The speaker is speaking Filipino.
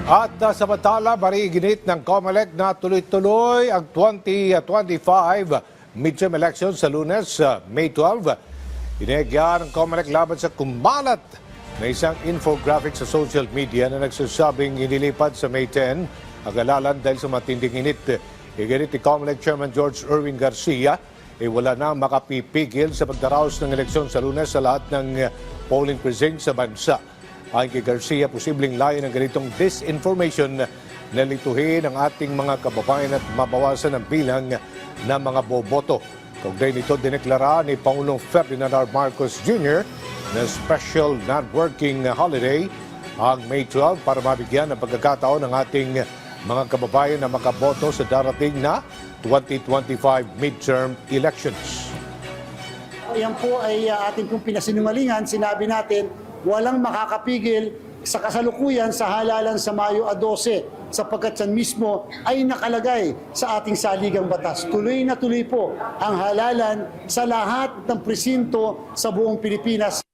At samantala, mariginit ng COMELEC na tuloy-tuloy ang 2025 midterm elections sa Lunes, May 12. Inegya ng COMELEC laban sa kumalat na isang infographic sa social media na nagsasabing inilipad sa May 10 ang halalan dahil sa matinding init. Iginit ni COMELEC Chairman George Erwin Garcia, wala na makapipigil sa pagdaraos ng eleksyon sa Lunes sa lahat ng polling precincts sa bansa. Ayon kay Garcia, posibleng layo ng ganitong disinformation na lituhin ang ating mga kababayan at mabawasan ang bilang ng mga boboto. Kaugnay nito, dineklara ni Pangulong Ferdinand R. Marcos Jr. na special non-working holiday ang May 12 para mabigyan ng pagkakataon ng ating mga kababayan na makaboto sa darating na 2025 midterm elections. Yan po ay ating pong pinasinungalingan. Sinabi natin, walang makakapigil sa kasalukuyan sa halalan sa Mayo 12 sapagkat yan mismo ay nakalagay sa ating saligang batas. Tuloy na tuloy po ang halalan sa lahat ng presinto sa buong Pilipinas.